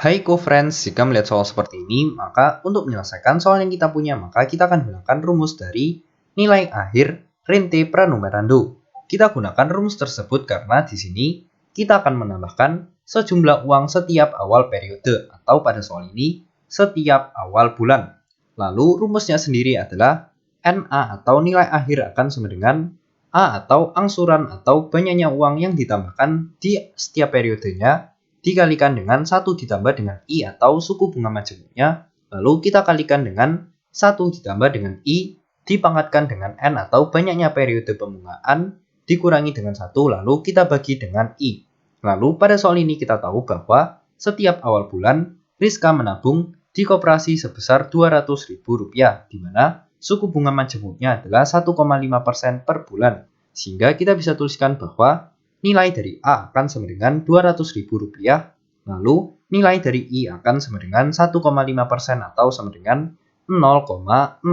Hai co-friends, jika melihat soal seperti ini, maka untuk menyelesaikan soal yang kita punya, maka kita akan gunakan rumus dari nilai akhir rente pranumerando. Kita gunakan rumus tersebut karena di sini kita akan menambahkan sejumlah uang setiap awal periode atau pada soal ini setiap awal bulan. Lalu rumusnya sendiri adalah NA atau nilai akhir akan sama dengan A atau angsuran atau banyaknya uang yang ditambahkan di setiap periodenya dikalikan dengan 1 ditambah dengan I atau suku bunga majemuknya, lalu kita kalikan dengan 1 ditambah dengan I dipangkatkan dengan N atau banyaknya periode pembungaan dikurangi dengan 1, lalu kita bagi dengan I. Lalu pada soal ini kita tahu bahwa setiap awal bulan Rizka menabung di koperasi sebesar Rp200.000, di mana suku bunga majemuknya adalah 1,5% per bulan. Sehingga kita bisa tuliskan bahwa nilai dari A akan sama dengan Rp200.000, lalu nilai dari I akan sama dengan 1,5% atau sama dengan 0,015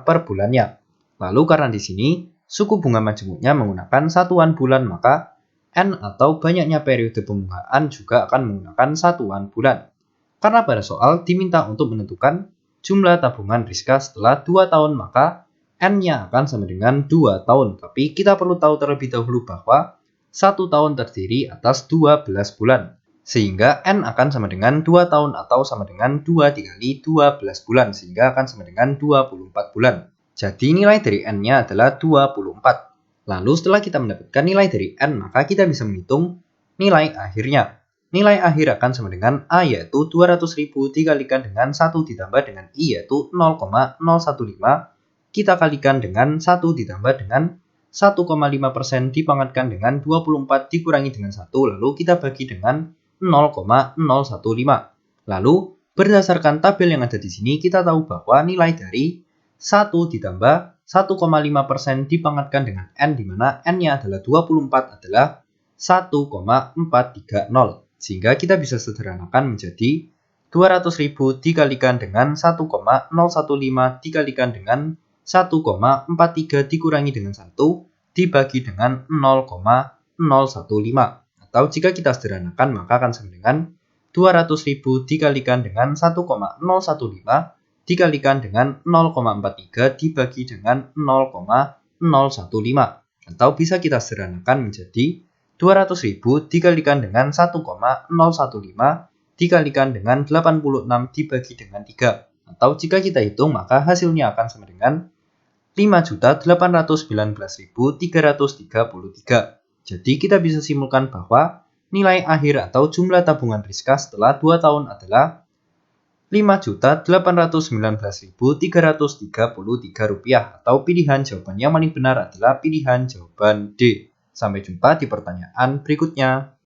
per bulannya. Lalu karena di sini suku bunga majemuknya menggunakan satuan bulan, maka N atau banyaknya periode pembungaan juga akan menggunakan satuan bulan. Karena pada soal diminta untuk menentukan jumlah tabungan Rizka setelah 2 tahun, maka N-nya akan sama dengan 2 tahun. Tapi kita perlu tahu terlebih dahulu bahwa 1 tahun terdiri atas 12 bulan. Sehingga N akan sama dengan 2 tahun atau sama dengan 2 dikali 12 bulan. Sehingga akan sama dengan 24 bulan. Jadi nilai dari N-nya adalah 24. Lalu setelah kita mendapatkan nilai dari N, maka kita bisa menghitung nilai akhirnya. Nilai akhir akan sama dengan A yaitu 200.000 dikalikan dengan 1 ditambah dengan I yaitu 0,015. Kita kalikan dengan 1 ditambah dengan 1,5% dipangkatkan dengan 24 dikurangi dengan 1, lalu kita bagi dengan 0,015. Lalu berdasarkan tabel yang ada di sini kita tahu bahwa nilai dari 1 ditambah 1,5% dipangkatkan dengan N, di mana N-nya adalah 24 adalah 1,430. Sehingga kita bisa sederhanakan menjadi 200.000 dikalikan dengan 1,015 dikalikan dengan 1,43 dikurangi dengan 1 dibagi dengan 0,015. Atau jika kita sederhanakan maka akan sama dengan 200.000 dikalikan dengan 1,015 dikalikan dengan 0,43 dibagi dengan 0,015. Atau bisa kita sederhanakan menjadi 200.000 dikalikan dengan 1,015 dikalikan dengan 86 dibagi dengan 3. Atau jika kita hitung maka hasilnya akan sama dengan 5.819.333. Jadi kita bisa simpulkan bahwa nilai akhir atau jumlah tabungan Rizka setelah 2 tahun adalah Rp5.819.333, atau pilihan jawaban yang paling benar adalah pilihan jawaban D. Sampai jumpa di pertanyaan berikutnya.